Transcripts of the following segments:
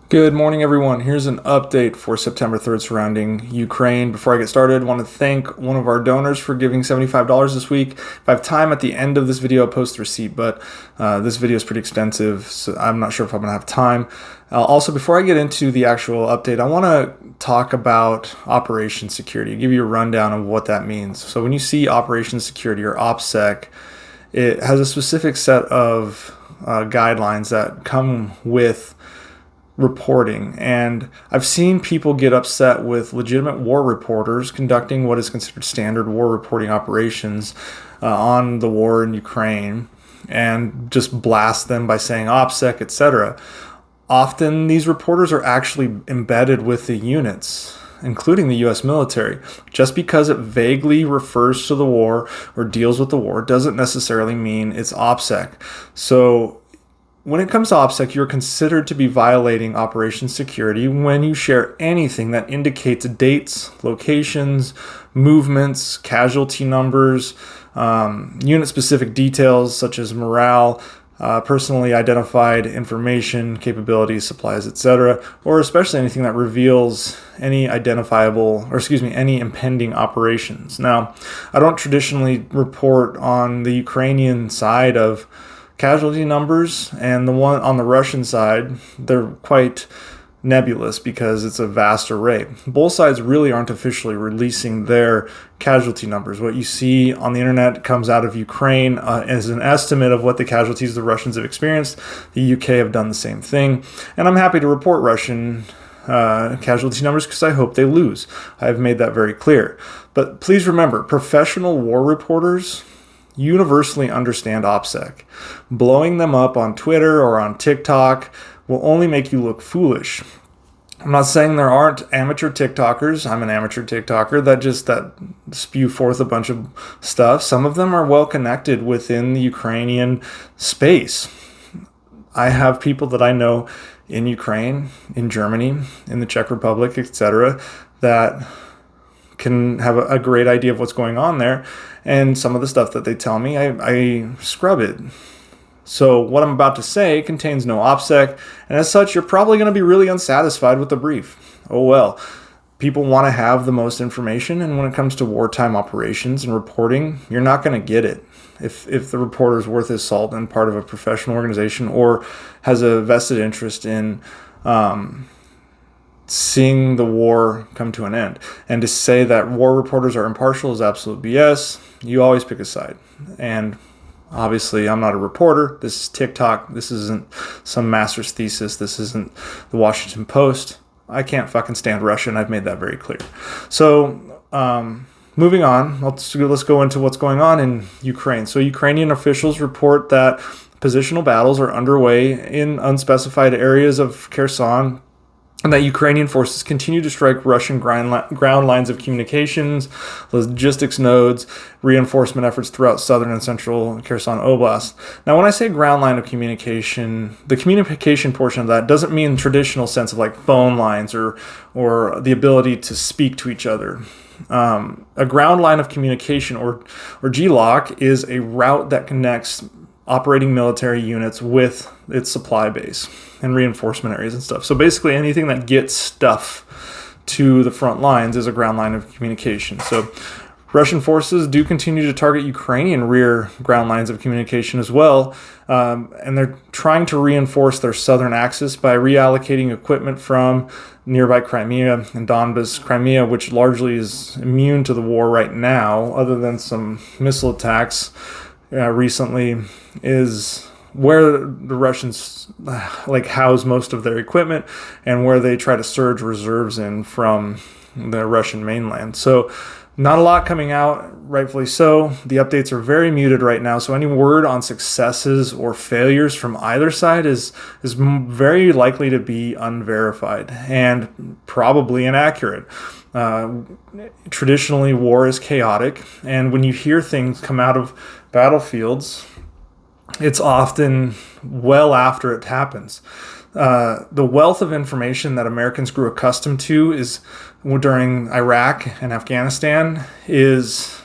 Good morning, everyone. Here's an update for September 3rd surrounding Ukraine. Before I get started, I want to thank one of our donors for giving $75 this week. If I have time at the end of this video, I'll post the receipt, but this video is pretty extensive, so I'm not sure if I'm going to have time. Also, before I get into the actual update, I want to talk about Operation Security, give you a rundown of what that means. So when you see Operation Security or OPSEC, it has a specific set of guidelines that come with reporting, and I've seen people get upset with legitimate war reporters conducting what is considered standard war reporting operations on the war in Ukraine and just blast them by saying OPSEC, etc. Often these reporters are actually embedded with the units, including the U.S. military. Just because it vaguely refers to the war or deals with the war doesn't necessarily mean it's OPSEC. So when it comes to OPSEC, you're considered to be violating Operation Security when you share anything that indicates dates, locations, movements, casualty numbers, unit-specific details such as morale, personally identified information, capabilities, supplies, etc., or especially anything that reveals any any impending operations. Now, I don't traditionally report on the Ukrainian side of casualty numbers, and the one on the Russian side, they're quite nebulous because it's a vast array. Both sides really aren't officially releasing their casualty numbers. What you see on the internet comes out of Ukraine as an estimate of what the casualties the Russians have experienced. The UK have done the same thing, and I'm happy to report Russian casualty numbers because I hope they lose. I've made that very clear. But please remember, professional war reporters universally understand OPSEC. Blowing them up on Twitter or on TikTok will only make you look foolish. I'm not saying there aren't amateur TikTokers. I'm an amateur TikToker that spew forth a bunch of stuff. Some of them are well connected within the Ukrainian space. I have people that I know in Ukraine, in Germany, in the Czech Republic, etc., that can have a great idea of what's going on there. And some of the stuff that they tell me, I scrub it. So what I'm about to say contains no OPSEC, and as such, you're probably going to be really unsatisfied with the brief. Oh well. People want to have the most information, and when it comes to wartime operations and reporting, you're not going to get it. If the reporter is worth his salt and part of a professional organization or has a vested interest in seeing the war come to an end. And to say that war reporters are impartial is absolute BS. You always pick a side. And obviously, I'm not a reporter. This is TikTok. This isn't some master's thesis. This isn't the Washington Post. I can't fucking stand Russia, and I've made that very clear. So, moving on, let's go into what's going on in Ukraine. So, Ukrainian officials report that positional battles are underway in unspecified areas of Kherson, and that Ukrainian forces continue to strike Russian ground lines of communications, logistics nodes, reinforcement efforts throughout southern and central Kherson Oblast. Now, when I say ground line of communication, the communication portion of that doesn't mean traditional sense of like phone lines or the ability to speak to each other. A ground line of communication or GLOC is a route that connects operating military units with its supply base and reinforcement areas and stuff. So basically anything that gets stuff to the front lines is a ground line of communication. So Russian forces do continue to target Ukrainian rear ground lines of communication as well, and they're trying to reinforce their southern axis by reallocating equipment from nearby Crimea and Donbas. Crimea, which largely is immune to the war right now, other than some missile attacks recently, is where the Russians house most of their equipment and where they try to surge reserves in from the Russian mainland. So not a lot coming out, rightfully so. The updates are very muted right now, so any word on successes or failures from either side is very likely to be unverified and probably inaccurate. Traditionally, war is chaotic, and when you hear things come out of battlefields, it's often well after it happens. The wealth of information that Americans grew accustomed to is during Iraq and Afghanistan is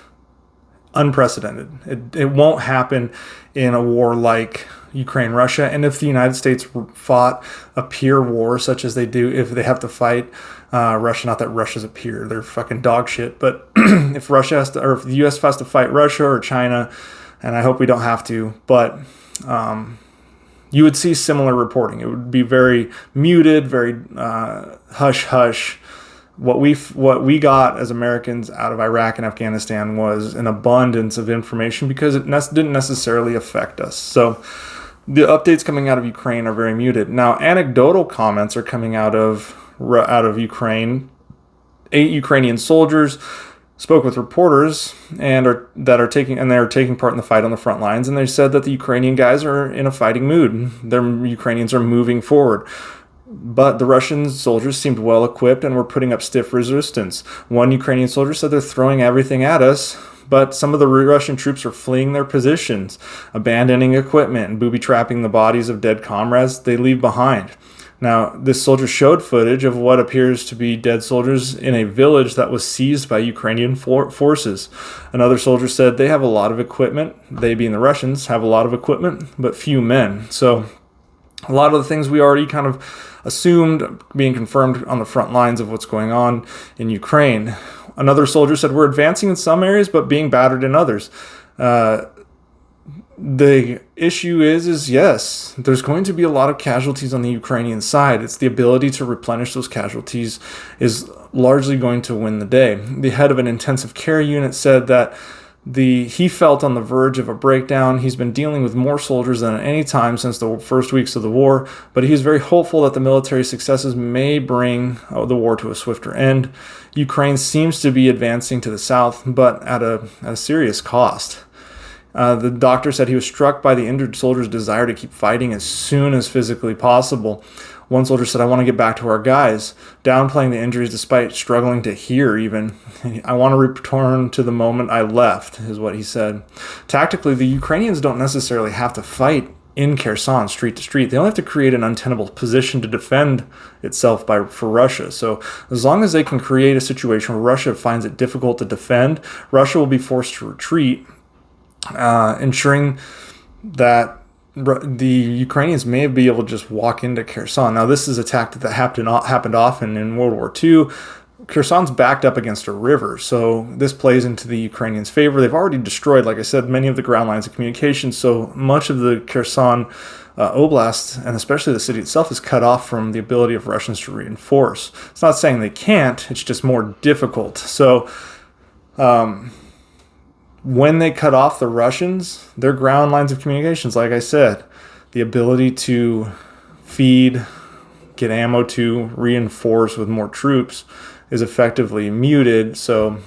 unprecedented. It won't happen in a war like Ukraine-Russia. And if the United States fought a peer war, such as they do if they have to fight Russia, not that Russia's a peer, they're fucking dog shit, but if Russia has to, or if the U.S. has to fight Russia or China, and I hope we don't have to, but you would see similar reporting. It would be very muted, very hush-hush. What we got as Americans out of Iraq and Afghanistan was an abundance of information because it didn't necessarily affect us. So the updates coming out of Ukraine are very muted. Now, anecdotal comments are coming out of Ukraine. 8 Ukrainian soldiers spoke with reporters they're taking part in the fight on the front lines, and they said that the Ukrainian guys are in a fighting mood. The Ukrainians are moving forward. But the Russian soldiers seemed well equipped and were putting up stiff resistance. One Ukrainian soldier said they're throwing everything at us, but some of the Russian troops are fleeing their positions, abandoning equipment, and booby-trapping the bodies of dead comrades they leave behind. Now, this soldier showed footage of what appears to be dead soldiers in a village that was seized by Ukrainian forces. Another soldier said they have a lot of equipment, they being the Russians, have a lot of equipment, but few men. So a lot of the things we already kind of assumed being confirmed on the front lines of what's going on in Ukraine. Another soldier said, we're advancing in some areas, but being battered in others. The issue is yes, there's going to be a lot of casualties on the Ukrainian side. It's the ability to replenish those casualties is largely going to win the day. The head of an intensive care unit said that he felt on the verge of a breakdown. He's been dealing with more soldiers than at any time since the first weeks of the war, but he's very hopeful that the military successes may bring the war to a swifter end. Ukraine seems to be advancing to the south, but at a serious cost. The doctor said he was struck by the injured soldiers' desire to keep fighting as soon as physically possible. One soldier said, I want to get back to our guys, downplaying the injuries despite struggling to hear even. I want to return to the moment I left, is what he said. Tactically, the Ukrainians don't necessarily have to fight in Kherson, street to street. They only have to create an untenable position to defend itself for Russia. So as long as they can create a situation where Russia finds it difficult to defend, Russia will be forced to retreat, ensuring that the Ukrainians may be able to just walk into Kherson. Now, this is a tactic that happened often in World War II. Kherson's backed up against a river, so this plays into the Ukrainians' favor. They've already destroyed, like I said, many of the ground lines of communication, so much of the Kherson Oblast, and especially the city itself, is cut off from the ability of Russians to reinforce. It's not saying they can't, it's just more difficult. So, when they cut off the Russians, their ground lines of communications, like I said, the ability to feed, get ammo to, reinforce with more troops is effectively muted. So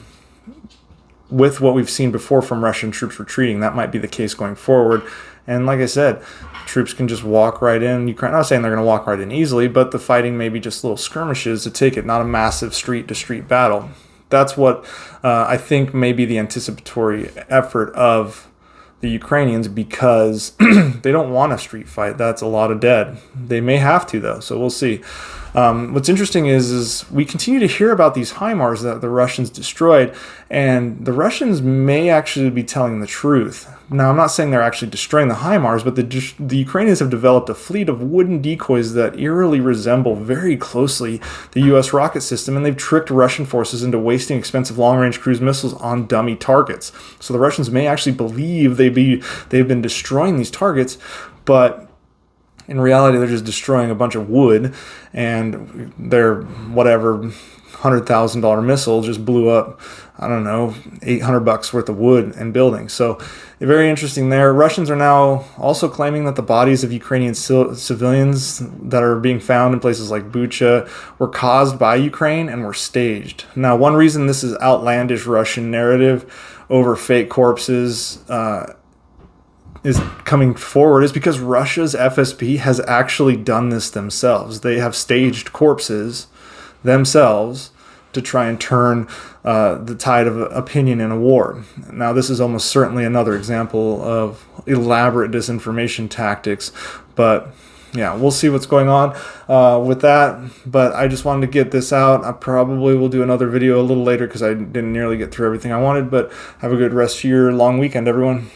with what we've seen before from Russian troops retreating, that might be the case going forward. And like I said, troops can just walk right in. Ukraine, I'm not saying they're going to walk right in easily, but the fighting may be just little skirmishes to take it, not a massive street-to-street battle. That's what I think may be the anticipatory effort of the Ukrainians, because they don't want a street fight. That's a lot of dead. They may have to, though, so we'll see. What's interesting is we continue to hear about these HIMARS that the Russians destroyed, and the Russians may actually be telling the truth. Now, I'm not saying they're actually destroying the HIMARS, but the Ukrainians have developed a fleet of wooden decoys that eerily resemble very closely the U.S. rocket system, and they've tricked Russian forces into wasting expensive long-range cruise missiles on dummy targets. So the Russians may actually believe they've been destroying these targets, but in reality, they're just destroying a bunch of wood, and their whatever $100,000 missile just blew up, I don't know, $800 worth of wood and buildings. So very interesting there. Russians are now also claiming that the bodies of Ukrainian civilians that are being found in places like Bucha were caused by Ukraine and were staged. Now, one reason this is outlandish Russian narrative over fake corpses is coming forward is because Russia's FSB has actually done this themselves. They have staged corpses themselves to try and turn the tide of opinion in a war. Now, this is almost certainly another example of elaborate disinformation tactics, but yeah, we'll see what's going on with that. But I just wanted to get this out. I probably will do another video a little later because I didn't nearly get through everything I wanted, but have a good rest of your long weekend, everyone.